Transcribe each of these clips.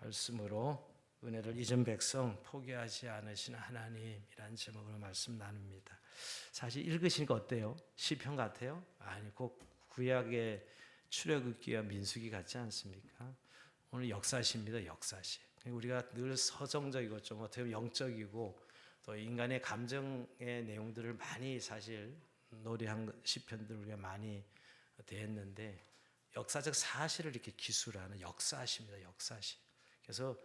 말씀으로 은혜를 잊은 백성 포기하지 않으시는 하나님이란 제목으로 말씀 나눕니다. 사실 읽으시니까 어때요? 시편 같아요? 아니, 꼭 구약의 출애굽기와 민수기 같지 않습니까? 오늘 역사시입니다. 역사시. 우리가 늘 서정적이고 좀 어떻게 보면 영적이고 또 인간의 감정의 내용들을 많이 사실 노래한 시편들 우리가 많이 대했는데 역사적 사실을 이렇게 기술하는 역사시입니다. 역사시. 그래서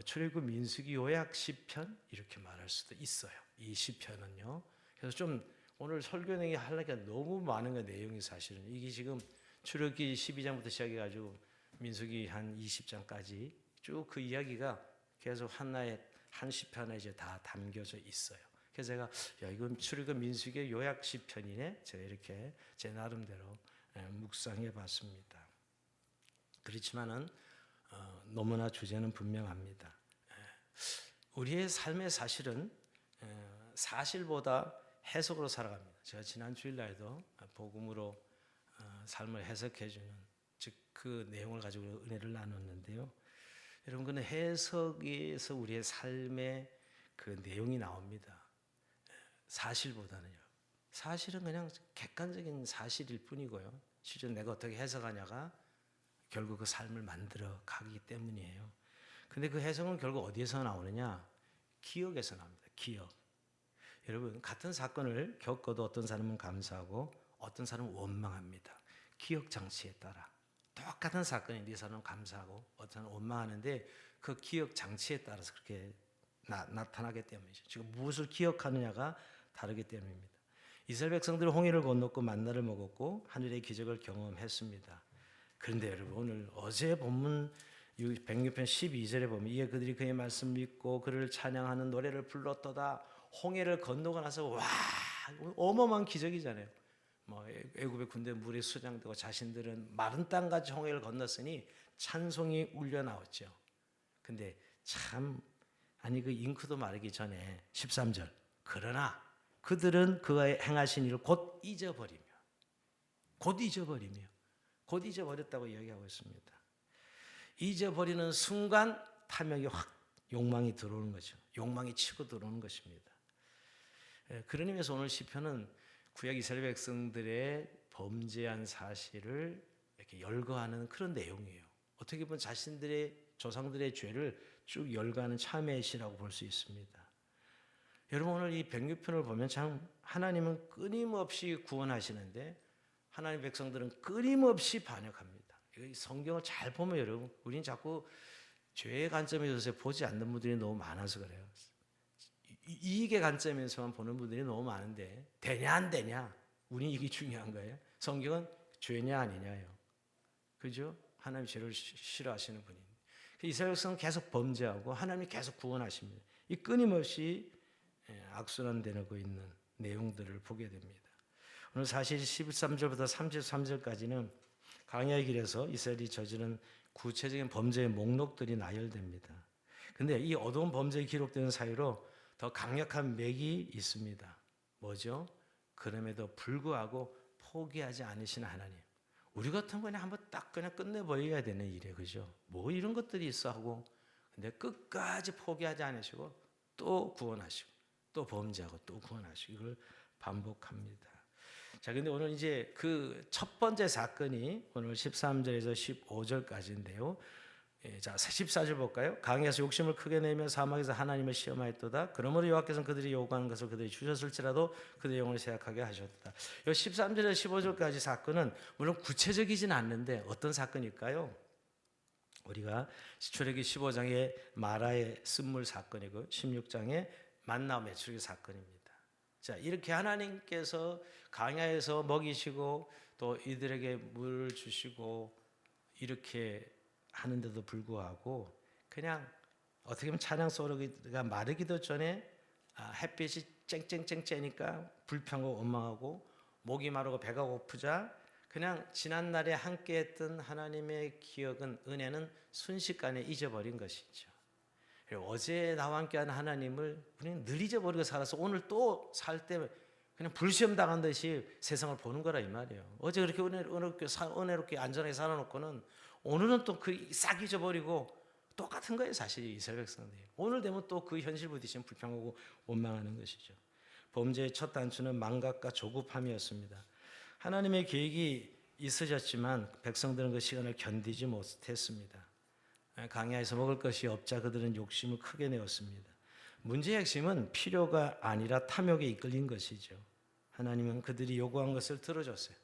출애굽 민수기 요약 시편 이렇게 말할 수도 있어요. 이 시편은요. 그래서 좀 오늘 설교 내용이 하려니까 너무 많은 거 내용이 사실은 이게 지금 출애굽기 12장부터 시작해 가지고 민수기 한 20장까지 쭉 그 이야기가 계속 하나의 한 시편에 이제 다 담겨져 있어요. 그래서 제가 이건 출애굽 민수기의 요약 시편이네. 제가 이렇게 제 나름대로 묵상해 봤습니다. 그렇지만은 너무나 주제는 분명합니다. 우리의 삶의 사실은 사실보다 해석으로 살아갑니다. 제가 지난 주일날에도 복음으로 삶을 해석해주는 즉 그 내용을 가지고 은혜를 나눴는데요. 여러분 그는 해석에서 우리의 삶의 그 내용이 나옵니다. 사실보다는요. 사실은 그냥 객관적인 사실일 뿐이고요. 실제 내가 어떻게 해석하냐가 결국 그 삶을 만들어 가기 때문이에요. 근데 그 해석은 결국 어디에서 나오느냐? 기억에서 나옵니다. 기억. 여러분 같은 사건을 겪어도 어떤 사람은 감사하고 어떤 사람은 원망합니다. 기억 장치에 따라 똑같은 사건인데 이 사람은 감사하고 어떤 사람은 원망하는데 그 기억 장치에 따라서 그렇게 나타나기 때문이죠. 지금 무엇을 기억하느냐가 다르기 때문입니다. 이스라엘 백성들은 홍해를 건넜고 만나를 먹었고 하늘의 기적을 경험했습니다. 그런데 여러분 오늘 어제 본문 106편 12절에 보면 이에 그들이 그의 말씀 믿고 그를 찬양하는 노래를 불렀도다. 홍해를 건너고 나서 와 어마어마한 기적이잖아요. 뭐 애굽의 군대 물에 수장되고 자신들은 마른 땅같이 홍해를 건넜으니 찬송이 울려 나왔죠. 근데 참 아니 그 잉크도 마르기 전에 13절 그러나 그들은 그가 행하신 일을 곧 잊어버리며 곧 잊어버렸다고 이야기하고 있습니다. 잊어버리는 순간 탐욕이 확 욕망이 들어오는 거죠. 욕망이 치고 들어오는 것입니다. 그런 의미에서 오늘 시편은 구약 이스라엘 백성들의 범죄한 사실을 이렇게 열거하는 그런 내용이에요. 어떻게 보면 자신들의 조상들의 죄를 쭉 열거하는 참회의 시라고 볼 수 있습니다. 여러분 오늘 이 106편을 보면 참 하나님은 끊임없이 구원하시는데 하나님 백성들은 끊임없이 반역합니다. 성경을 잘 보면 여러분 우리는 자꾸 죄의 관점에서 보지 않는 분들이 너무 많아서 그래요. 이익의 관점에서만 보는 분들이 너무 많은데 되냐 안 되냐 우리 이게 중요한 거예요. 성경은 죄냐 아니냐예요. 그죠? 하나님 죄를 싫어하시는 분인데 이스라엘 백성은 계속 범죄하고 하나님이 계속 구원하십니다. 이 끊임없이 악순환되고 있는 내용들을 보게 됩니다. 오늘 사실 13절부터 33절까지는 광야의 길에서 이스라엘이 저지른 구체적인 범죄의 목록들이 나열됩니다. 그런데 이 어두운 범죄에 기록되는 사이로 더 강력한 맥이 있습니다. 뭐죠? 그럼에도 불구하고 포기하지 않으시는 하나님. 우리 같은 거는 한번 딱 그냥 끝내버려야 되는 일이에요. 그죠? 뭐 이런 것들이 있어 하고 근데 끝까지 포기하지 않으시고 또 구원하시고 또 범죄하고 또 구원하시고 이걸 반복합니다. 자, 근데 오늘 이제 그 첫 번째 사건이 오늘 13절에서 15절까지인데요. 자, 14절 볼까요? 강에서 욕심을 크게 내며 사막에서 하나님을 시험하였도다. 그러므로 여호와께서는 그들이 요구하는 것을 그들이 주셨을지라도 그들의 영을 생각하게 하셨다. 이 13절에서 15절까지 사건은 물론 구체적이진 않는데 어떤 사건일까요? 우리가 출애굽기 15장의 마라의 쓴물 사건이고 16장의 만나 매출기 사건입니다. 자, 이렇게 하나님께서 광야에서 먹이시고 또 이들에게 물을 주시고 이렇게 하는데도 불구하고 그냥 어떻게 보면 찬양 소리가 마르기도 전에 햇빛이 쨍쨍쨍 쬐니까 불평하고 원망하고 목이 마르고 배가 고프자 그냥 지난날에 함께했던 하나님의 기억은 은혜는 순식간에 잊어버린 것이죠. 어제 나와 함께한 하나님을 우리는 늘 잊어버리고 살아서 오늘 또 살 때 그냥 불시험 당한 듯이 세상을 보는 거라 이 말이에요. 어제 그렇게 은혜롭게 안전하게 살아놓고는 오늘은 또 그 싹 잊어버리고 똑같은 거예요. 사실 이스라엘 백성들이 오늘 되면 또 그 현실 부딪히면 불평하고 원망하는 것이죠. 범죄의 첫 단추는 망각과 조급함이었습니다. 하나님의 계획이 있으셨지만 백성들은 그 시간을 견디지 못했습니다. 광야에서 먹을 것이 없자 그들은 욕심을 크게 내었습니다. 문제의 핵심은 필요가 아니라 탐욕에 이끌린 것이죠. 하나님은 그들이 요구한 것을 들어줬어요.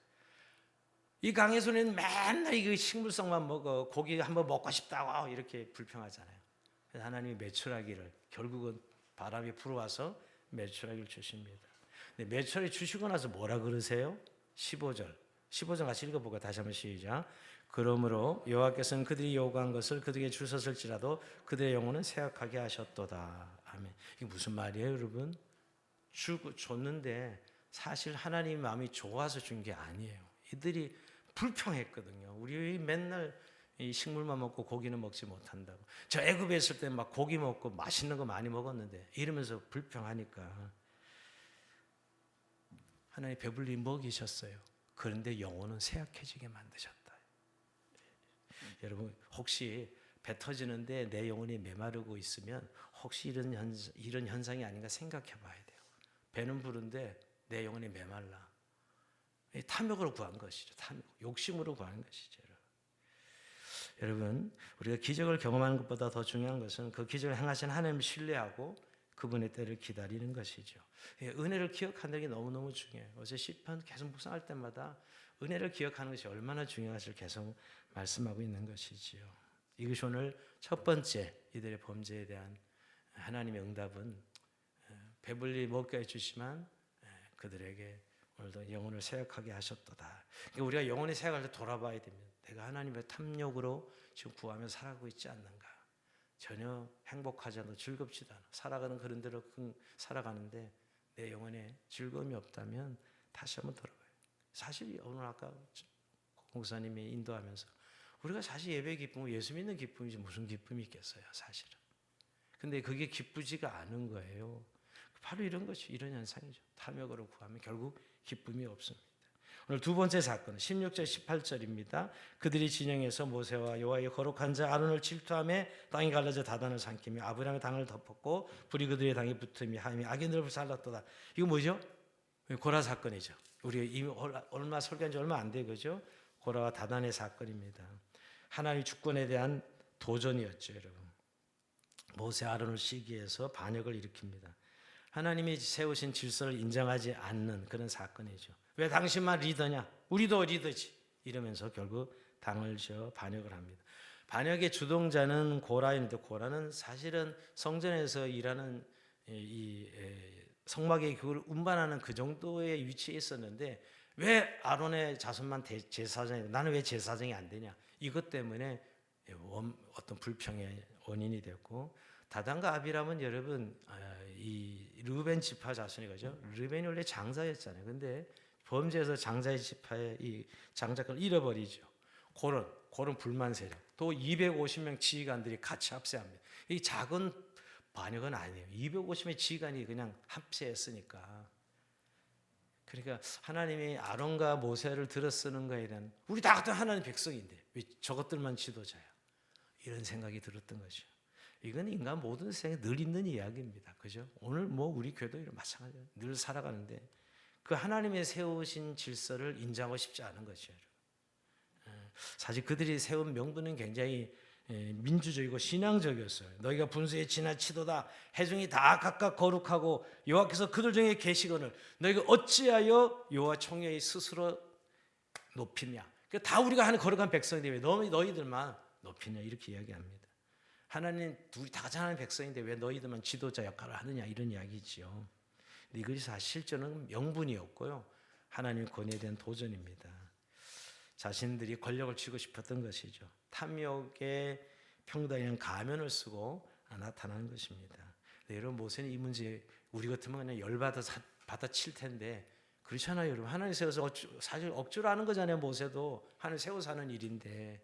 이 강해소는 맨날 이 식물성만 먹어, 고기 한번 먹고 싶다고 이렇게 불평하잖아요. 그래서 하나님이 메추라기를 결국은 바람이 불어와서 메추라기를 주십니다. 근데 메추라기 주시고 나서 뭐라 그러세요? 15절 같이 읽어보고 다시 한번 시작. 그러므로 여호와께서는 그들이 요구한 것을 그들에게 주셨을지라도 그들의 영혼은 쇠약하게 하셨도다. 아멘. 이게 무슨 말이에요, 여러분? 줬는데 사실 하나님 마음이 좋아서 준 게 아니에요. 이들이 불평했거든요. 우리 맨날 이 식물만 먹고 고기는 먹지 못한다고. 저 애굽에 있을 때 막 고기 먹고 맛있는 거 많이 먹었는데 이러면서 불평하니까 하나님 배불리 먹이셨어요. 그런데 영혼은 쇠약해지게 만드셨다. 여러분 혹시 배 터지는데 내 영혼이 메마르고 있으면 혹시 이런 현상이 아닌가 생각해 봐야 돼요. 배는 부른데 내 영혼이 메말라. 탐욕으로 구한 것이죠. 탐욕, 욕심으로 구한 것이죠. 여러분 우리가 기적을 경험하는 것보다 더 중요한 것은 그 기적을 행하신 하나님을 신뢰하고 그분의 때를 기다리는 것이죠. 은혜를 기억하는 게 너무너무 중요해요. 어제 시편 계속 묵상할 때마다 은혜를 기억하는 것이 얼마나 중요한지를 계속 말씀하고 있는 것이지요. 이것이 오늘 첫 번째 이들의 범죄에 대한 하나님의 응답은 배불리 먹게 해주시만 그들에게 오늘도 영혼을 쇠약하게 하셨도다. 그러니까 우리가 영혼이 쇠약할 때 돌아봐야 됩니다. 내가 하나님의 탐욕으로 지금 구하며 살아가고 있지 않는가. 전혀 행복하지 않고 즐겁지도 않아. 살아가는 그런 대로 살아가는데 내 영혼에 즐거움이 없다면 다시 한번 돌아봐요. 사실 오늘 아까 공사님이 인도하면서 우리가 사실 예배 기쁨은 예수 믿는 기쁨이지 무슨 기쁨이 있겠어요, 사실은. 근데 그게 기쁘지가 않은 거예요. 바로 이런 것이 이런 현상이죠. 탐욕으로 구하면 결국 기쁨이 없습니다. 오늘 두 번째 사건은 16절 18절입니다. 그들이 진영에서 모세와 여호와의 거룩한 자 아론을 질투하며 땅이 갈라져 다단을 삼키며 아브라함의 당을 덮었고 불이 그들의 당에 붙음이 하임이 악인들을 불살랐도다. 이거 뭐죠? 고라 사건이죠. 우리가 이미 얼마 설교한 지 얼마 안 돼 그죠? 고라와 다단의 사건입니다. 하나님의 주권에 대한 도전이었죠, 여러분. 모세 아론을 시기해서 반역을 일으킵니다. 하나님이 세우신 질서를 인정하지 않는 그런 사건이죠. 왜 당신만 리더냐? 우리도 리더지. 이러면서 결국 당을 지어 반역을 합니다. 반역의 주동자는 고라였는데 고라는 사실은 성전에서 일하는 이 성막의 그걸 운반하는 그 정도의 위치에 있었는데 왜 아론의 자손만 제사장이 나는 왜 제사장이 안 되냐? 이것 때문에 어떤 불평의 원인이 됐고 다단과 아비람은 여러분 이 르벤 지파 자손이죠. 르벤이 원래 장자였잖아요. 근데 범죄에서 장자의 지파의 이 장자권을 잃어버리죠. 그런 불만 세력. 또 250명 지휘관들이 같이 합세합니다. 이 작은 반역은 아니에요. 250명의 지휘관이 그냥 합세했으니까. 그러니까 하나님이 아론과 모세를 들어 쓰는 거에 대한 우리 다 같은 하나님 백성인데 왜 저것들만 지도자야? 이런 생각이 들었던 거죠. 이건 인간 모든 세상에 늘 있는 이야기입니다. 그죠? 오늘 뭐 우리 교회도 마찬가지예요. 늘 살아가는데 그 하나님의 세우신 질서를 인정하고 싶지 않은 것이에요. 사실 그들이 세운 명분은 굉장히 민주적이고 신앙적이었어요. 너희가 분수에 지나치도다. 회중이 다 각각 거룩하고 여호와께서 그들 중에 계시거늘 너희가 어찌하여 여호와 총회의 스스로 높이냐. 다 우리가 하는 거룩한 백성인데 왜 너희들만 높이냐 이렇게 이야기합니다. 하나님 둘이 다 같이 하는 백성인데 왜 너희들만 지도자 역할을 하느냐 이런 이야기지요. 근데 이것이 사실 실제는 명분이었고요. 하나님의 권위에 대한 도전입니다. 자신들이 권력을 쥐고 싶었던 것이죠. 탐욕의 평당한 가면을 쓰고 나타나는 것입니다. 여러분 모세는 이 문제 우리 같으면 그냥 열받아서 받아칠 텐데 그렇잖아요. 여러분 하나님 세워서 사실 억지로 하는 거잖아요. 모세도 하나님 세워서 하는 일인데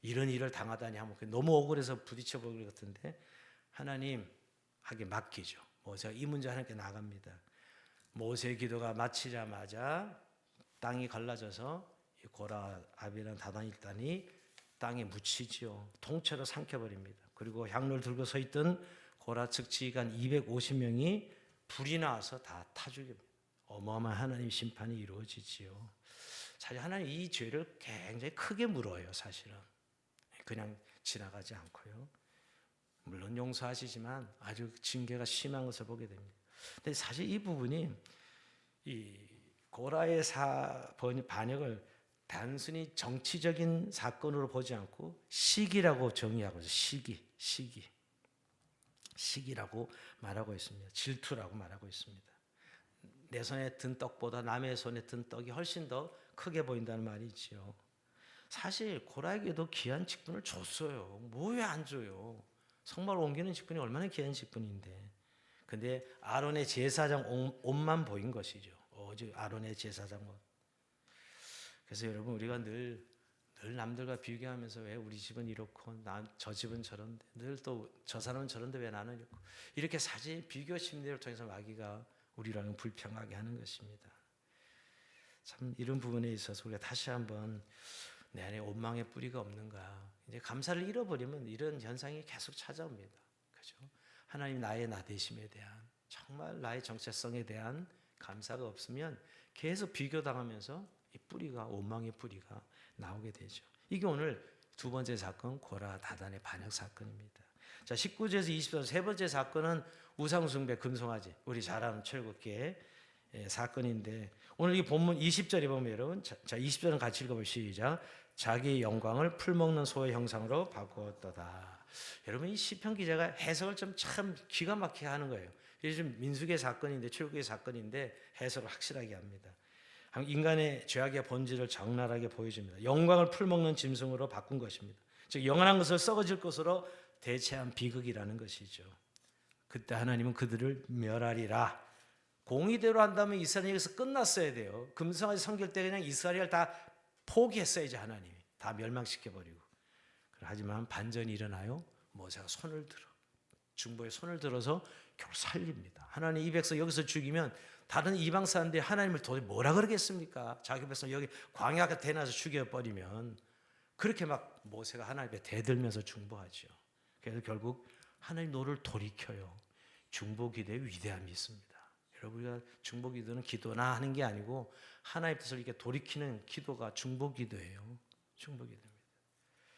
이런 일을 당하다니 하면 너무 억울해서 부딪혀 버릴 것 같은데 하나님 하게 맡기죠. 모세가 이 문제 하나님께 나갑니다. 모세의 기도가 마치자마자 땅이 갈라져서 고라 아비랑 다단 일단이 땅에 묻히지요. 통째로 삼켜버립니다. 그리고 향로를 들고 서 있던 고라 측 지휘관 250명이 불이 나와서 다 타 죽입니다. 어마어마한 하나님 심판이 이루어지지요. 사실 하나님 이 죄를 굉장히 크게 물어요. 사실은 그냥 지나가지 않고요. 물론 용서하시지만 아주 징계가 심한 것을 보게 됩니다. 근데 사실 이 부분이 이 고라의 반역을 단순히 정치적인 사건으로 보지 않고 시기라고 정의하고 있어요. 시기라고 말하고 있습니다. 질투라고 말하고 있습니다. 내 손에 든 떡보다 남의 손에 든 떡이 훨씬 더 크게 보인다는 말이 있지요. 사실 고라에게도 귀한 직분을 줬어요. 뭐 왜 안 줘요? 성막을 옮기는 직분이 얼마나 귀한 직분인데. 근데 아론의 제사장 옷만 보인 것이죠. 오직 아론의 제사장 옷. 그래서 여러분 우리가 늘 남들과 비교하면서 왜 우리 집은 이렇고 저 집은 저런데 늘 또 저 사람은 저런데 왜 나는 이렇고 이렇게 사실 비교 심리를 통해서 마귀가 우리랑은 불평하게 하는 것입니다. 참 이런 부분에 있어서 우리가 다시 한번 내 안에 원망의 뿌리가 없는가. 이제 감사를 잃어버리면 이런 현상이 계속 찾아옵니다. 그죠? 하나님 나의 나되심에 대한 정말 나의 정체성에 대한 감사가 없으면 계속 비교당하면서 이 뿌리가 원망의 뿌리가 나오게 되죠. 이게 오늘 두 번째 사건 고라 다단의 반역 사건입니다. 자 19절에서 20절 세 번째 사건은 우상숭배 금송아지 우리 잘 아는 철국계의 사건인데 오늘 이 본문 20절에 보면 여러분 자 20절은 같이 읽어볼 시작. 자기 영광을 풀먹는 소의 형상으로 바꾸었도다. 여러분 이 시편 기자가 해석을 좀 참 기가 막히게 하는 거예요. 이게 좀 민수기의 사건인데 출애굽의 사건인데 해석을 확실하게 합니다. 인간의 죄악의 본질을 적나라하게 보여줍니다. 영광을 풀먹는 짐승으로 바꾼 것입니다. 즉 영원한 것을 썩어질 것으로 대체한 비극이라는 것이죠. 그때 하나님은 그들을 멸하리라. 공의대로 한다면 이스라엘에서 끝났어야 돼요. 금성아지 섬길 때 그냥 이스라엘을 다 포기했어야지 하나님이 다 멸망시켜버리고. 하지만 반전이 일어나요. 모세가 손을 들어 중보에 손을 들어서 결국 살립니다. 하나님 이 백성 여기서 죽이면 다른 이방 사람들이 하나님을 도대체 뭐라 그러겠습니까? 자기 백성 여기 광야 같은 데 내놔서 죽여버리면 그렇게 막 모세가 하나님에 대들면서 중보하죠. 그래서 결국 하나님 너를 돌이켜요. 중보 기도의 위대함이 있습니다. 여러분 우리가 중보 기도는 기도나 하는 게 아니고 하나님의 뜻을 이렇게 돌이키는 기도가 중보 기도예요. 중보 기도입니다.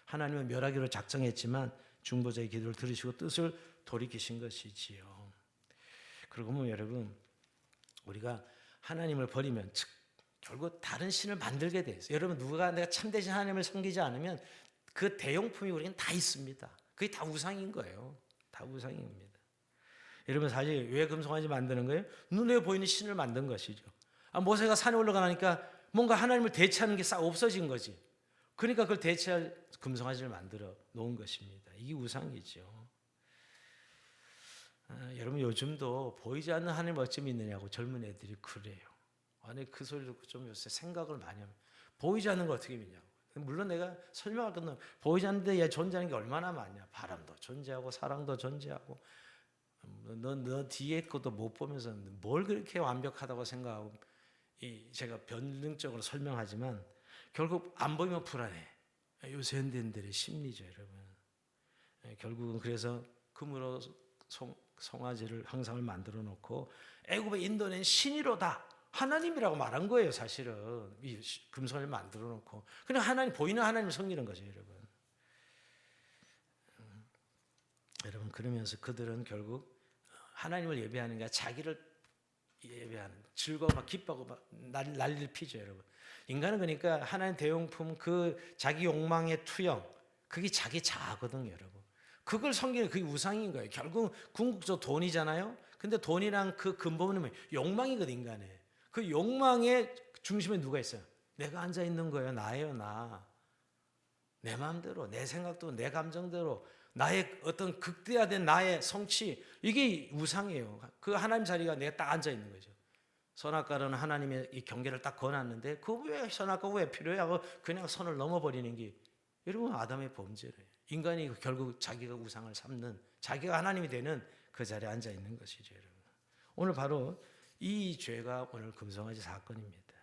하나님은 멸하기로 작정했지만 중보자의 기도를 들으시고 뜻을 돌이키신 것이지요. 그러고 보면 여러분 우리가 하나님을 버리면 즉 결국 다른 신을 만들게 돼 있어요. 여러분 누가 내가 참되신 하나님을 섬기지 않으면 그 대용품이 우리는 다 있습니다. 그게 다 우상인 거예요. 다 우상인 겁니다. 여러분 사실 왜 금송아지 만드는 거예요? 눈에 보이는 신을 만든 것이죠. 모세가 산에 올라가니까 뭔가 하나님을 대체하는 게 싹 없어진 거지. 그러니까 그걸 대체할 금송아지를 만들어 놓은 것입니다. 이게 우상이죠. 여러분 요즘도 보이지 않는 하나님 어찌 믿느냐고 젊은 애들이 그래요. 아니 그 소리 듣고 좀 요새 생각을 많이 합니다. 보이지 않는 거 어떻게 믿냐고. 물론 내가 설명할 건 보이지 않는데 얘 존재하는 게 얼마나 많냐. 바람도 존재하고 사랑도 존재하고 너 뒤에 것도 못 보면서 뭘 그렇게 완벽하다고 생각하고 제가 변증적으로 설명하지만 결국 안 보이면 불안해. 요새 현대인들의 심리죠 여러분. 결국은 그래서 금으로 송아지를 형상을 만들어 놓고 애굽의 인도는 신이로다 하나님이라고 말한 거예요. 사실은 이 금송아지를 만들어 놓고 그냥 하나님 보이는 하나님을 섬기는 거죠 여러분. 여러분 그러면서 그들은 결국 하나님을 예배하는 게 자기를 예배하는 즐거워 막 기뻐하고 막 난리를 피죠 여러분. 인간은 그러니까 하나님 대용품 그 자기 욕망의 투영 그게 자기 자아거든요 여러분. 그걸 섬기는 그게 우상인 거예요. 결국 궁극적으로 돈이잖아요. 근데 돈이랑 그 근본은 뭐예요? 욕망이거든 인간의. 그 욕망의 중심에 누가 있어요? 내가 앉아 있는 거예요. 나예요 나. 내 마음대로 내 생각대로 내 감정대로 나의 어떤 극대화된 나의 성취 이게 우상이에요. 그 하나님 자리가 내가 딱 앉아 있는 거죠. 선악과는 하나님의 이 경계를 딱 거놨는데 그 왜 선악과가 왜 필요해 하고 그냥 선을 넘어버리는 게 여러분 아담의 범죄래요. 인간이 결국 자기가 우상을 삼는 자기가 하나님이 되는 그 자리에 앉아 있는 것이죠 여러분. 오늘 바로 이 죄가 오늘 금송아지 사건입니다.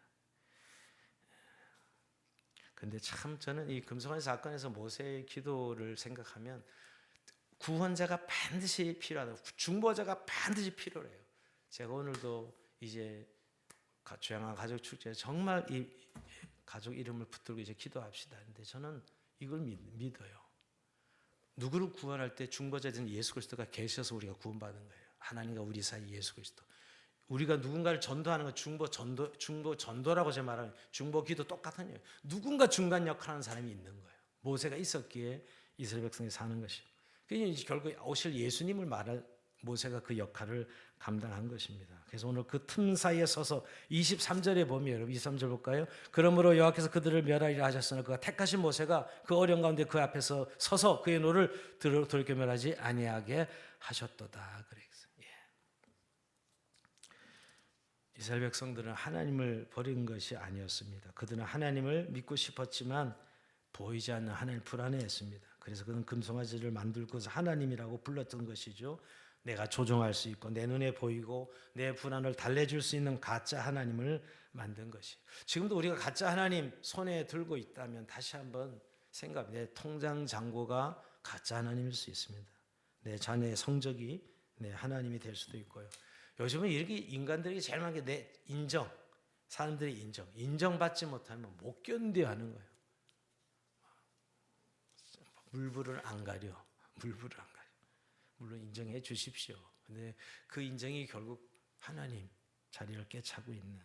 근데 참 저는 이 금송아지 사건에서 모세의 기도를 생각하면 구원자가 반드시 필요하다. 중보자가 반드시 필요해요. 제가 오늘도 이제 조양한 가족 축제에 정말 이 가족 이름을 붙들고 이제 기도합시다. 근데 저는 이걸 믿어요. 누구를 구원할 때 중보자된 예수 그리스도가 계셔서 우리가 구원받은 거예요. 하나님과 우리 사이 예수 그리스도. 우리가 누군가를 전도하는 건 중보 전도라고 제가 말하는 중보 기도 똑같은 거예요. 누군가 중간 역할하는 사람이 있는 거예요. 모세가 있었기에 이스라엘 백성이 사는 것이요. 그러니까 결국 오실 예수님을 말할 모세가 그 역할을 감당한 것입니다. 그래서 오늘 그 틈 사이에 서서 23절에 보면 여러분 23절 볼까요? 그러므로 여호와께서 그들을 멸하리라 하셨으나 그가 택하신 모세가 그 어려운 가운데 그 앞에서 서서 그의 노를 돌이켜 멸하지 아니하게 하셨도다. 그랬어요. 이스라엘 백성들은 하나님을 버린 것이 아니었습니다. 그들은 하나님을 믿고 싶었지만 보이지 않는 하나님을 불안해했습니다. 그래서 그는 금송아지를 만들고 하나님이라고 불렀던 것이죠. 내가 조종할 수 있고 내 눈에 보이고 내 불안을 달래줄 수 있는 가짜 하나님을 만든 것이. 지금도 우리가 가짜 하나님 손에 들고 있다면 다시 한번 생각해. 내 통장 잔고가 가짜 하나님일 수 있습니다. 내 자녀의 성적이 내 하나님이 될 수도 있고요. 요즘은 이렇게 인간들이 제일 많은 게 내 인정, 사람들이 인정받지 못하면 못 견뎌하는 거예요. 물불을 안 가려. 물론 인정해 주십시오. 근데 그 인정이 결국 하나님 자리를 꿰차고 있는.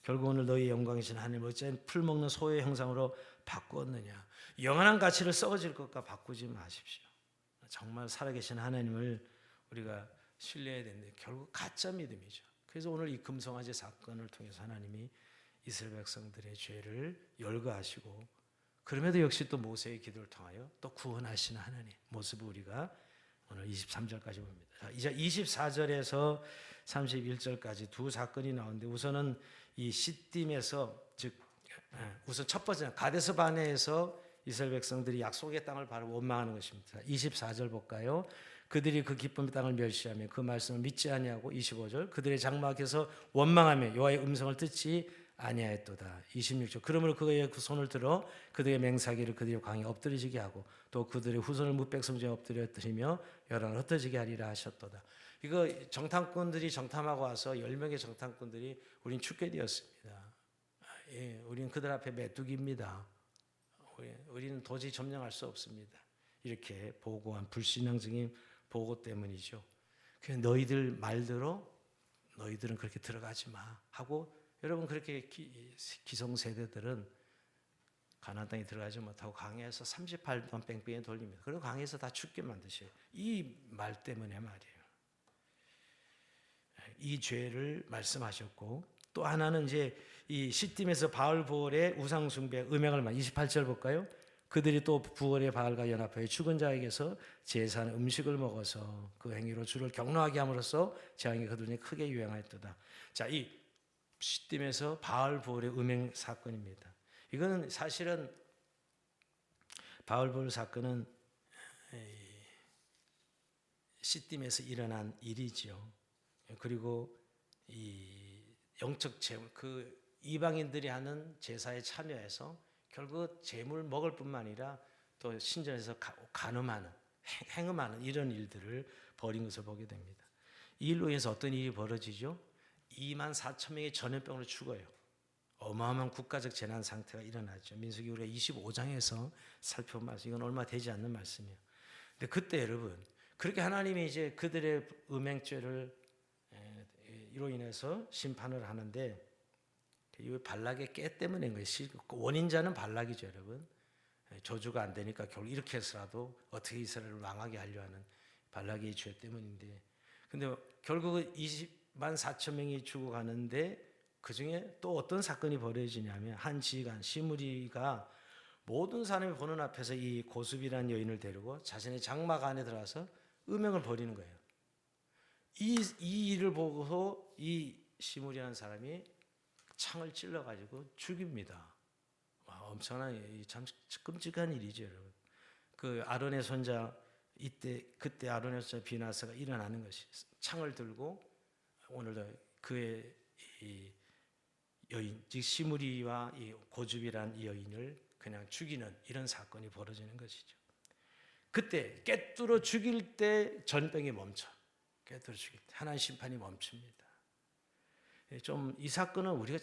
결국 오늘 너희 영광이신 하나님 어찌 풀먹는 소의 형상으로 바꾸었느냐. 영원한 가치를 썩어질 것과 바꾸지 마십시오. 정말 살아계신 하나님을 우리가 신뢰해야 되는데 결국 가짜 믿음이죠. 그래서 오늘 이 금송아지 사건을 통해서 하나님이 이스라엘 백성들의 죄를 열거하시고 그럼에도 역시 또 모세의 기도를 통하여 또 구원하시는 하나님 모습을 우리가 오늘 23절까지 봅니다. 이제 24절에서 31절까지 두 사건이 나오는데 우선은 이 시딤에서 즉 우선 첫 번째는 가데스 바네에서 이스라엘 백성들이 약속의 땅을 바로 원망하는 것입니다. 24절 볼까요? 그들이 그 기쁨의 땅을 멸시하며 그 말씀을 믿지 아니하고 25절 그들의 장막에서 원망하며 여호와의 음성을 듣지 아니하였도다. 26절 그러므로 그의 그 손을 들어 그들의 맹사기를 그들의 광에 엎드리지게 하고 또 그들의 후손을 묻백성중에 엎드려뜨리며 열왕을 흩어지게 하리라 하셨도다. 이거 정탐꾼들이 정탐하고 와서 10명의 정탐꾼들이 우린 죽게 되었습니다. 예, 우리는 그들 앞에 메뚜기입니다. 우리는 도저히 점령할 수 없습니다. 이렇게 보고한 불신앙적인 보고 때문이죠. 그래서 너희들 말대로 너희들은 그렇게 들어가지 마 하고 여러분 그렇게 기성세대들은 가나안 땅에 들어가지 못하고 광야에서 38년 동안 뺑뺑이 돌립니다. 그리고 광야에서 다 죽게 만드셔요. 이 말 때문에 말이에요. 이 죄를 말씀하셨고 또 하나는 이제 이 시딤에서 바알볼의 우상 숭배 음행을 28절 볼까요? 그들이 또 부월의 바알과 연합하여 죽은 자에게서 제사하는 음식을 먹어서 그 행위로 주를 경노하게 함으로써 재앙이 그들에게 크게 유행하였도다. 자, 이 시딤에서 바알볼의 음행 사건입니다. 이거는 사실은 바알볼 사건은 시딤에서 일어난 일이죠. 그리고 이 영적 제물 그 이방인들이 하는 제사에 참여해서 결국 제물 먹을 뿐만 아니라 또 신전에서 간음하는 행음하는 이런 일들을 벌인 것을 보게 됩니다. 이 일로 인해서 어떤 일이 벌어지죠? 2만 4천 명이 전염병으로 죽어요. 어마어마한 국가적 재난 상태가 일어나죠. 민수기 우리가 25장에서 살펴본 말씀, 이건 얼마 되지 않는 말씀이에요. 근데 그때 여러분 그렇게 하나님이 이제 그들의 음행죄를 이로 인해서 심판을 하는데 이 발락의 깨 때문인 거예요. 원인자는 발락이죠, 여러분. 저주가 안 되니까 결국 이렇게 해서라도 어떻게 이스라엘을 망하게 하려 하는 발락의 죄 때문인데, 근데 결국은 20만 4천 명이 죽어가는데 그 중에 또 어떤 사건이 벌어지냐면 한 지휘관 시므리가 모든 사람이 보는 앞에서 이 고수비라는 여인을 데리고 자신의 장막 안에 들어가서 음행을 벌이는 거예요. 이 일을 보고서 이 시므리라는 사람이 창을 찔러가지고 죽입니다. 와, 엄청난 참 끔찍한 일이죠, 여러분. 그 아론의 손자 그때 아론의 손자 비나스가 일어나는 것이 창을 들고 오늘도 그의 이 여인 즉 시므리와 이 고줍이란 이 여인을 그냥 죽이는 이런 사건이 벌어지는 것이죠. 그때 꿰뚫어 죽일 때 전병이 멈춰. 꿰뚫어 죽일 때 하나님 심판이 멈춥니다. 좀 이 사건은 우리가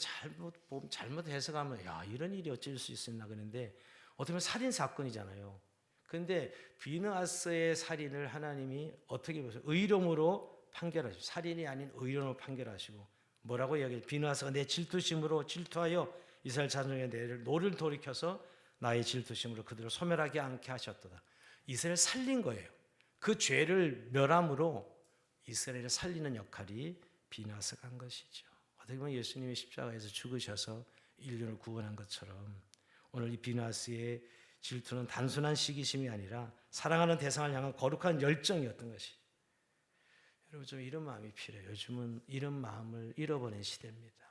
잘못 해석하면 야 이런 일이 어쩔 수 있었나 그런데 어떻게 보면 살인 사건이잖아요. 그런데 비느하스의 살인을 하나님이 어떻게 보세요? 의로움으로 판결하시고 살인이 아닌 의로움으로 판결하시고 뭐라고 이야기해요? 비느하스가 내 질투심으로 질투하여 이스라엘 자손에게 내를 노를 돌이켜서 나의 질투심으로 그들을 소멸하게 않게 하셨도다. 이스라엘 살린 거예요. 그 죄를 멸함으로 이스라엘을 살리는 역할이 비느하스가 한 것이죠. 어떻게 보면 예수님이 십자가에서 죽으셔서 인류를 구원한 것처럼 오늘 이 비느하스의 질투는 단순한 시기심이 아니라 사랑하는 대상을 향한 거룩한 열정이었던 것이. 여러분 좀 이런 마음이 필요해요. 요즘은 이런 마음을 잃어버린 시대입니다.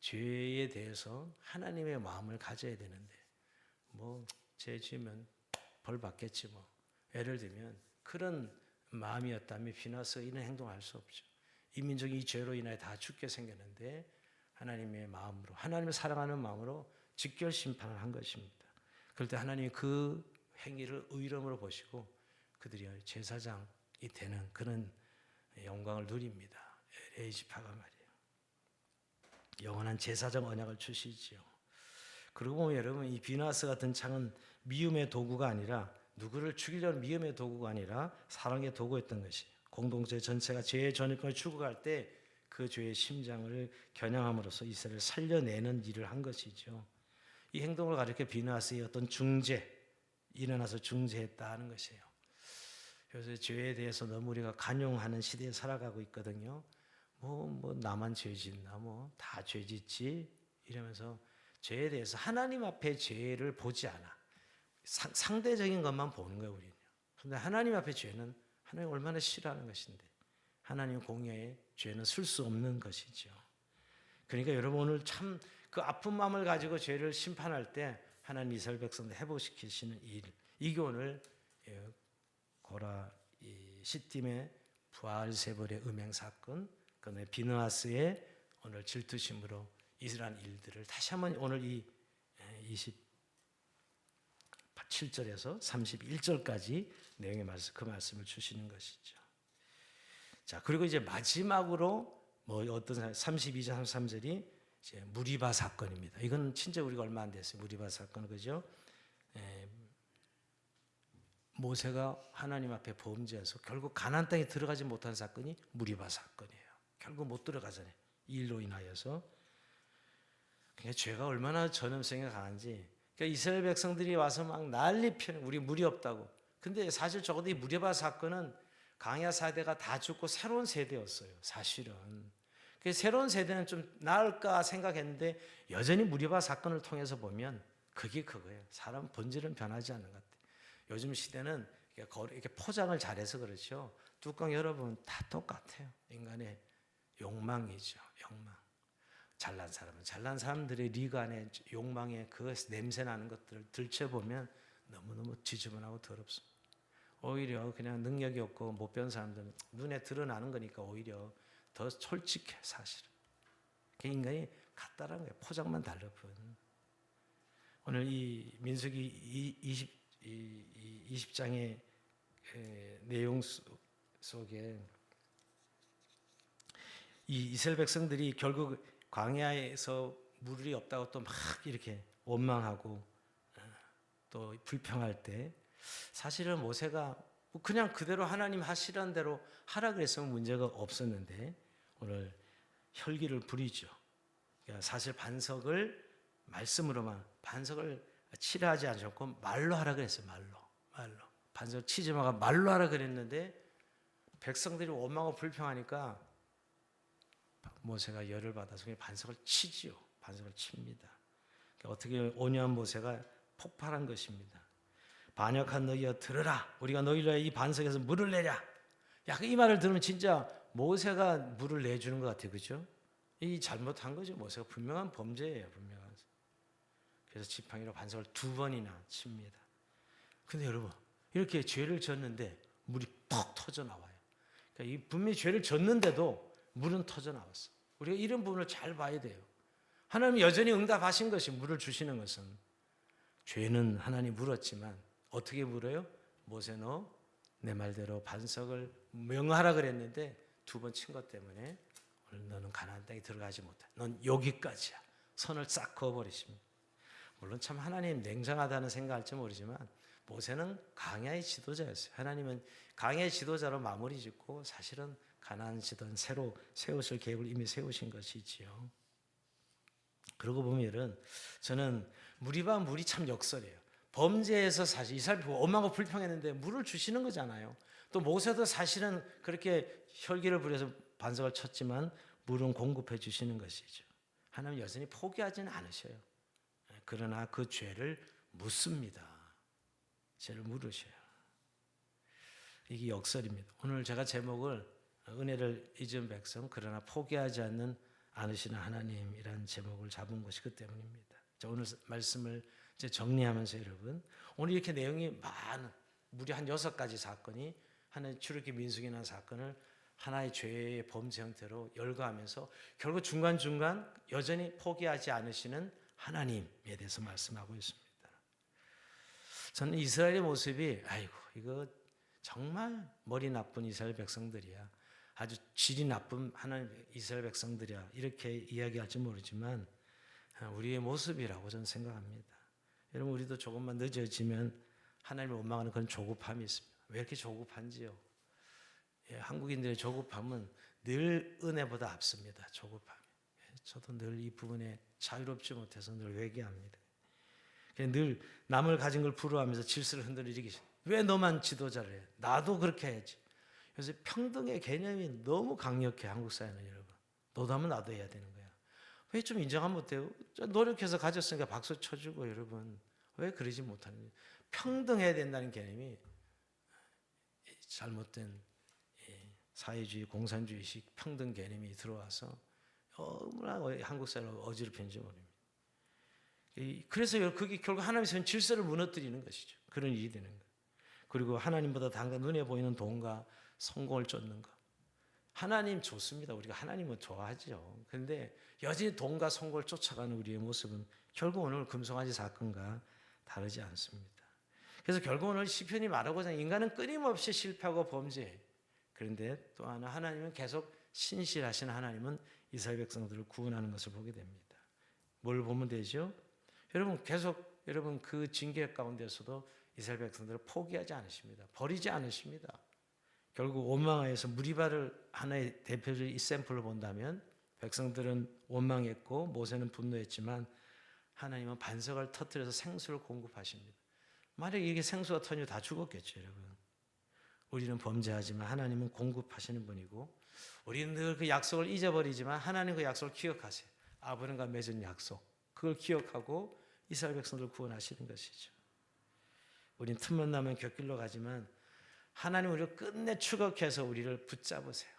죄에 대해서 하나님의 마음을 가져야 되는데 뭐 죄 지으면 벌 받겠지 뭐. 예를 들면 그런 마음이었다면 비느하스가 이런 행동을 할 수 없죠. 이 민족이 이 죄로 인하여 다 죽게 생겼는데 하나님의 마음으로 하나님을 사랑하는 마음으로 직결 심판을 한 것입니다. 그럴 때 하나님이 그 행위를 의로움으로 보시고 그들이 제사장이 되는 그런 영광을 누립니다. 엘에이지파가 말이에요. 영원한 제사장 언약을 주시지요. 그리고 보면 여러분 이 비느하스 같은 창은 미움의 도구가 아니라 누구를 죽이려는 미움의 도구가 아니라 사랑의 도구였던 것이. 공동체 전체가 죄의 전입권을 추구할 때 그 죄의 심장을 겨냥함으로써 이스라엘을 살려내는 일을 한 것이죠. 이 행동을 가리켜 비느하스의 어떤 중재, 일어나서 중재했다는 것이에요. 그래서 죄에 대해서 너무 우리가 간용하는 시대에 살아가고 있거든요. 뭐 나만 죄 짓나 뭐 다 죄 짓지 이러면서 죄에 대해서 하나님 앞에 죄를 보지 않아. 상대적인 것만 보는 거예요, 우리는. 그런데 하나님 앞에 죄는 하나님 얼마나 싫어하는 것인데 하나님 공의에 죄는 쓸 수 없는 것이죠. 그러니까 여러분 오늘 참 그 아픈 마음을 가지고 죄를 심판할 때 하나님 이스라엘 백성들 회복시키시는 일, 이게 오늘 고라 시딤의 부알세볼의 음행 사건, 그다음에 비느하스의 오늘 질투심으로 이스라엘 일들을 다시 한번 오늘 이 27절에서 31절까지 내용의 말씀, 그 말씀을 주시는 것이죠. 자, 그리고 이제 마지막으로 뭐 어떤 32절, 33절이 이제 무리바 사건입니다. 이건 진짜 우리가 얼마 안 됐어요. 무리바 사건 그죠? 모세가 하나님 앞에 범죄해서 결국 가나안 땅에 들어가지 못한 사건이 무리바 사건이에요. 결국 못 들어가잖아요. 이 일로 인하여서. 그러니까 죄가 얼마나 전염성이 강한지. 그러니까 이스라엘 백성들이 와서 막 난리 피는 우리 무리 없다고. 근데 사실 적어도 이 무리바 사건은 강야 세대가 다 죽고 새로운 세대였어요. 사실은. 그 새로운 세대는 좀 나을까 생각했는데 여전히 무리바 사건을 통해서 보면 그게 그거예요. 사람 본질은 변하지 않는 것 같아요. 요즘 시대는 이렇게 포장을 잘해서 그렇죠. 뚜껑 열어보면 다 똑같아요. 인간의 욕망이죠. 욕망. 잘난 사람은 잘난 사람들의 리그 안에 욕망의 그 냄새 나는 것들을 들춰보면 너무너무 지저분하고 더럽습니다. 오히려 그냥 능력이 없고 못 배운 사람들은 눈에 드러나는 거니까 오히려 더 솔직해 사실은. 인간이 같다라는 거예요. 포장만 달라 뿐. 오늘 이 민수기 20장의 내용 속에 이 이스라엘 백성들이 결국 광야에서 물이 없다고 또 막 이렇게 원망하고 또 불평할 때 사실은 모세가 그냥 그대로 하나님 하시라는 대로 하라 그랬으면 문제가 없었는데 오늘 혈기를 부리죠. 그러니까 사실 반석을 말씀으로만 반석을 칠하지 않으셨고 말로 하라 그랬어요. 말로 반석을 치지 마가 말로 하라 그랬는데 백성들이 원망하고 불평하니까 모세가 열을 받아서 그냥 반석을 치지요. 반석을 칩니다. 그러니까 어떻게 온유한 모세가 폭발한 것입니다. 반역한 너희여 들으라. 우리가 너희를 위하여 이 반석에서 물을 내랴. 이 말을 들으면 진짜 모세가 물을 내주는 것 같아요. 그렇죠? 이 잘못한 거죠. 모세가 분명한 범죄예요. 분명한. 그래서 지팡이로 반석을 2번이나 칩니다. 근데 여러분 이렇게 죄를 졌는데 물이 퍽 터져 나와요. 그러니까 이 분명히 죄를 졌는데도 물은 터져 나왔어. 우리가 이런 부분을 잘 봐야 돼요. 하나님이 여전히 응답하신 것이 물을 주시는 것은 죄는 하나님 물었지만 어떻게 물어요? 모세 너 내 말대로 반석을 명하라 그랬는데 2번 친 것 때문에 오늘 너는 가나안 땅에 들어가지 못해. 넌 여기까지야. 선을 싹 그어버리십니다. 물론 참 하나님 냉정하다는 생각할지 모르지만 모세는 광야의 지도자였어요. 하나님은 광야의 지도자로 마무리 짓고 사실은 가나안 지도는 새로 세우실 계획을 이미 세우신 것이지요. 그러고 보면은 저는 물이 참 역설이에요. 범죄에서 사실 이스라엘이 엄하고 불평했는데 물을 주시는 거잖아요. 또 모세도 사실은 그렇게 혈기를 부려서 반석을 쳤지만 물은 공급해 주시는 것이죠. 하나님 여전히 포기하지는 않으셔요. 그러나 그 죄를 묻습니다. 죄를 물으셔요. 이게 역설입니다. 오늘 제가 제목을 은혜를 잊은 백성 그러나 포기하지 않으시는 하나님이라는 제목을 잡은 것이 그 때문입니다. 자, 오늘 말씀을 이제 정리하면서 여러분 오늘 이렇게 내용이 많은 무려 한 6가지 사건이 하나의 출애굽기 민수기나 사건을 하나의 죄의 범죄 형태로 열거하면서 결국 중간중간 여전히 포기하지 않으시는 하나님에 대해서 말씀하고 있습니다. 저는 이스라엘의 모습이 아이고 이거 정말 머리 나쁜 이스라엘 백성들이야. 아주 질이 나쁜 하나님 이스라엘 백성들이야. 이렇게 이야기할지 모르지만 우리의 모습이라고 저는 생각합니다. 여러분 우리도 조금만 늦어지면 하나님을 원망하는 그런 조급함이 있습니다. 왜 이렇게 조급한지요? 예, 한국인들의 조급함은 늘 은혜보다 앞섭니다. 조급함이. 저도 늘 이 부분에 자유롭지 못해서 늘 회개합니다. 늘 남을 가진 걸 부러워하면서 질서를 흔들리기 왜 너만 지도자를 해? 나도 그렇게 해야지. 그래서 평등의 개념이 너무 강력해 한국 사회는 여러분. 너도 하면 나도 해야 되는 거야. 왜 좀 인정하면 못해요? 노력해서 가졌으니까 박수 쳐주고 여러분. 왜 그러지 못하는 거예요? 평등해야 된다는 개념이 잘못된 사회주의 공산주의식 평등 개념이 들어와서 얼마나 한국 사회를 어지럽히는지 모릅니다. 그래서 그게 결국 하나님의 질서를 무너뜨리는 것이죠. 그런 일이 되는 거예요. 그리고 하나님보다 당장 눈에 보이는 돈과 성공을 쫓는 것. 하나님 좋습니다. 우리가 하나님은 좋아하죠. 그런데 여전히 돈과 성공을 쫓아가는 우리의 모습은 결국 오늘 금송아지 사건과 다르지 않습니다. 그래서 결국 오늘 시편이 말하고자 하는 인간은 끊임없이 실패하고 범죄해. 그런데 또 하나 하나님은 계속 신실하신 하나님은 이스라엘 백성들을 구원하는 것을 보게 됩니다. 뭘 보면 되죠? 여러분 계속 여러분 그 징계 가운데서도 이스라엘 백성들을 포기하지 않으십니다. 버리지 않으십니다. 결국 원망하여서 무리바를 하나의 대표적인 이 샘플을 본다면 백성들은 원망했고 모세는 분노했지만 하나님은 반석을 터뜨려서 생수를 공급하십니다. 만약에 이게 생수가 터지면 다 죽었겠죠, 여러분. 우리는 범죄하지만 하나님은 공급하시는 분이고 우리는 늘 그 약속을 잊어버리지만 하나님 그 약속을 기억하세요. 아브라함과 맺은 약속. 그걸 기억하고 이스라엘 백성들을 구원하시는 것이죠. 우린 틈만 나면 곁길로 가지만 하나님 우리를 끝내 추격해서 우리를 붙잡으세요.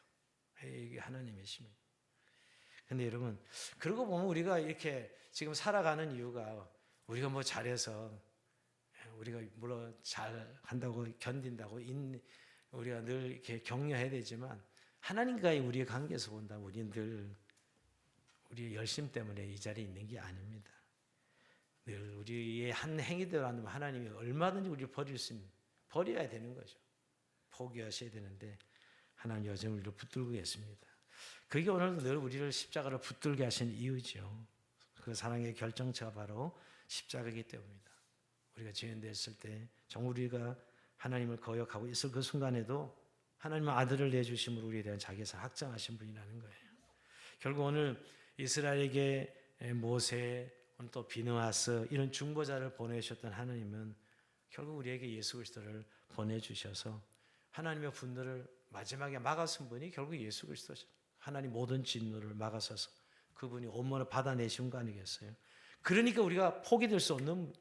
이게 하나님이십니다. 근데 여러분 그러고 보면 우리가 이렇게 지금 살아가는 이유가 우리가 뭐 잘해서 우리가 물론 잘 한다고 견딘다고 우리가 늘 이렇게 격려해야 되지만 하나님과의 우리의 관계에서 본다면 우리는 늘 우리의 열심 때문에 이 자리에 있는 게 아닙니다. 늘 우리의 한 행위대로 한다면 하나님이 얼마든지 우리를 버려야 되는 거죠. 포기하셔야 되는데 하나님 여전히 우리를 붙들고 계십니다. 그게 오늘 늘 우리를 십자가를 붙들게 하신 이유죠. 그 사랑의 결정체가 바로 십자가이기 때문입니다. 우리가 죄인 됐을 때 정말 우리가 하나님을 거역하고 있을 그 순간에도 하나님은 아들을 내주심으로 우리에 대한 자기에서 확정하신 분이라는 거예요. 결국 오늘 이스라엘에게 모세 또 비느하스 이런 중보자를 보내셨던 하나님은 결국 우리에게 예수 그리스도를 보내주셔서 하나님의 분노를 마지막에 막아선 분이 결국 예수 그리스도죠. 하나님 모든 진노를 막아서서 그분이 온몸을 받아내신 거 아니겠어요? 그러니까 우리가 포기될 수 없는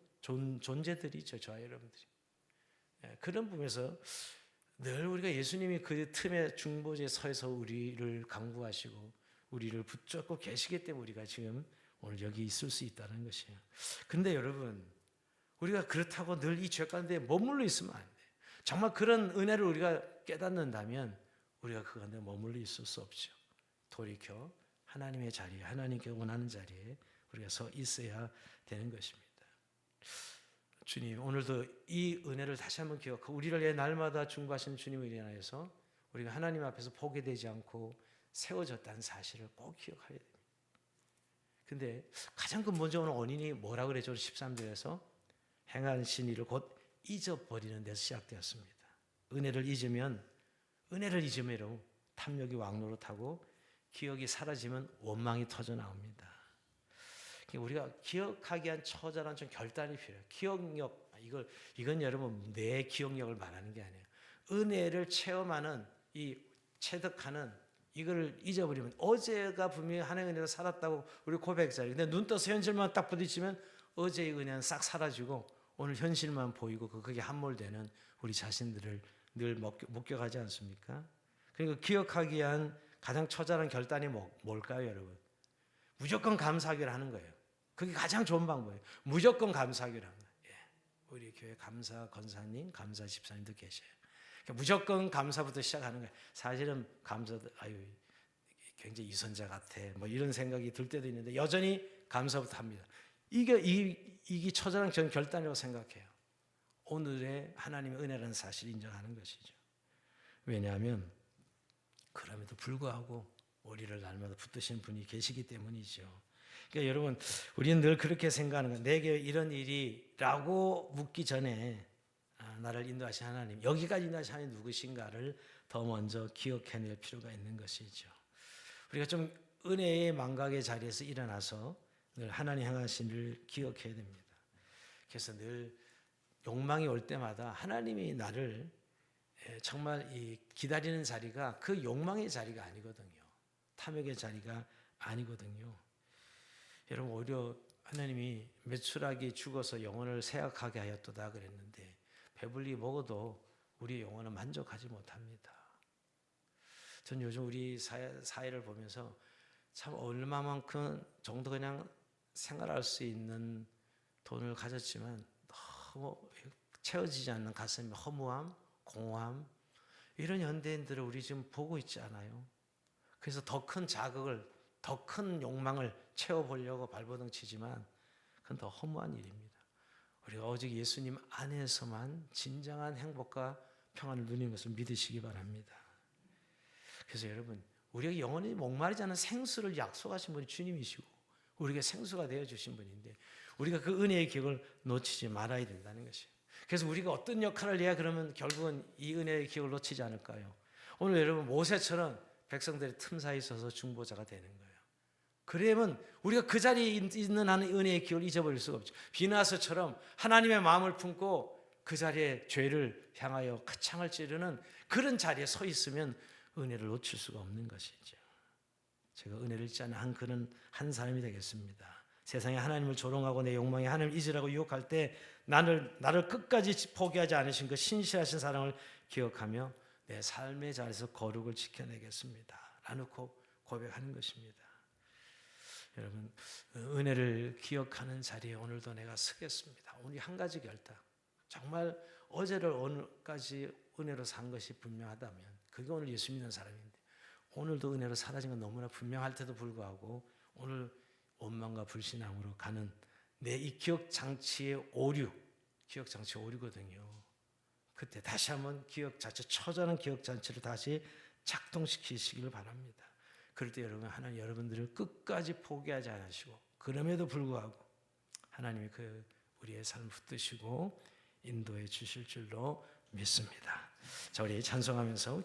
존재들이죠. 저와 여러분들이. 그런 부분에서 늘 우리가 예수님이 그 틈에 중보지에 서서 우리를 강구하시고 우리를 붙잡고 계시기 때문에 우리가 지금 오늘 여기 있을 수 있다는 것이에요. 그런데 여러분 우리가 그렇다고 늘 이 죄 가운데 머물러 있으면 안 돼요. 정말 그런 은혜를 우리가 깨닫는다면 우리가 그 가운데 머물러 있을 수 없죠. 돌이켜 하나님의 자리에 하나님께 원하는 자리에 우리가 서 있어야 되는 것입니다. 주님, 오늘도 이 은혜를 다시 한번 기억하고 우리를 위해 날마다 중보하시는 주님을 인하여서 우리가 하나님 앞에서 포기되지 않고 세워졌다는 사실을 꼭 기억해야 됩니다. 근데 가장 근본적인 원인이 뭐라고 그랬죠? 13절에서 행하신 일을 곧 잊어버리는 데서 시작되었습니다. 은혜를 잊으면 탐욕이 왕노릇하고 기억이 사라지면 원망이 터져 나옵니다. 우리가 기억하기 위한 처절한 좀 결단이 필요해요. 기억력, 이건 여러분 내 기억력을 말하는 게 아니에요. 은혜를 체험하는 이 체득하는 이걸 잊어버리면 어제가 분명히 하나님의 은혜로 살았다고 우리 고백자리. 근데 눈 떠서 현실만 딱 부딪히면 어제의 은혜는 싹 사라지고 오늘 현실만 보이고 그게 함몰되는 우리 자신들을 늘 목격하지 않습니까? 그러니까 기억하기 위한 가장 처절한 결단이 뭘까요, 여러분? 무조건 감사하기를 하는 거예요. 그게 가장 좋은 방법이에요. 무조건 감사하기를 하는 거예요. 예. 우리 교회 감사 권사님, 감사 집사님도 계셔요. 그러니까 무조건 감사부터 시작하는 거예요. 사실은 감사도 굉장히 이선자 같아. 뭐 이런 생각이 들 때도 있는데 여전히 감사부터 합니다. 이게 처절한 결단이라고 생각해요. 오늘의 하나님의 은혜라는 사실을 인정하는 것이죠. 왜냐하면 그럼에도 불구하고 우리를 날마다 붙드시는 분이 계시기 때문이죠. 그러니까 여러분, 우리는 늘 그렇게 생각하는 거예요. 내게 이런 일이라고 묻기 전에 나를 인도하신 하나님, 여기까지 인도하신 하나님 누구신가를 더 먼저 기억해낼 필요가 있는 것이죠. 우리가 좀 은혜의 망각의 자리에서 일어나서 늘 하나님 향하신 일을 기억해야 됩니다. 그래서 늘 욕망이 올 때마다 하나님이 나를 정말 이 기다리는 자리가 그 욕망의 자리가 아니거든요. 탐욕의 자리가 아니거든요. 여러분, 오히려 하나님이 메추라기 죽어서 영혼을 생각하게 하였도다 그랬는데 배불리 먹어도 우리의 영혼은 만족하지 못합니다. 전 요즘 우리 사회를 보면서 참 얼마만큼 정도 그냥 생활할 수 있는 돈을 가졌지만 너무 채워지지 않는 가슴의 허무함, 공허함, 이런 현대인들을 우리 지금 보고 있지 않아요? 그래서 더 큰 자극을, 더 큰 욕망을 채워보려고 발버둥 치지만 그건 더 허무한 일입니다. 우리가 오직 예수님 안에서만 진정한 행복과 평안을 누리는 것을 믿으시기 바랍니다. 그래서 여러분, 우리가 영원히 목마르지 않은 생수를 약속하신 분이 주님이시고 우리에게 생수가 되어주신 분인데 우리가 그 은혜의 기억을 놓치지 말아야 된다는 것이에요. 그래서 우리가 어떤 역할을 해야 그러면 결국은 이 은혜의 기억을 놓치지 않을까요? 오늘 여러분 모세처럼 백성들의 틈 사이에 있어서 중보자가 되는 거예요. 그러면 우리가 그 자리에 있는 하는 은혜의 기억을 잊어버릴 수가 없죠. 비나서처럼 하나님의 마음을 품고 그 자리에 죄를 향하여 가창을 찌르는 그런 자리에 서 있으면 은혜를 놓칠 수가 없는 것이죠. 제가 은혜를 잊지 않는 그런 한 사람이 되겠습니다. 세상에 하나님을 조롱하고 내 욕망에 하나님을 잊으라고 유혹할 때 나를 끝까지 포기하지 않으신 그 신실하신 사랑을 기억하며 내 삶의 자리에서 거룩을 지켜내겠습니다 라는 고백하는 것입니다. 여러분, 은혜를 기억하는 자리에 오늘도 내가 서겠습니다. 오늘 한 가지 결단, 정말 어제를 오늘까지 은혜로 산 것이 분명하다면 그게 오늘 예수 믿는 사람인데 오늘도 은혜로 사라진 건 너무나 분명할 때도 불구하고 오늘 원망과 불신앙으로 가는 내 이 기억장치의 오류거든요. 그때 다시 한번 기억자체, 처절한 기억장치를 다시 작동시키시기를 바랍니다. 그럴 때 여러분, 하나님 여러분들을 끝까지 포기하지 않으시고 그럼에도 불구하고 하나님이 우리의 삶을 붙드시고 인도해 주실 줄로 믿습니다. 자, 우리 찬송하면서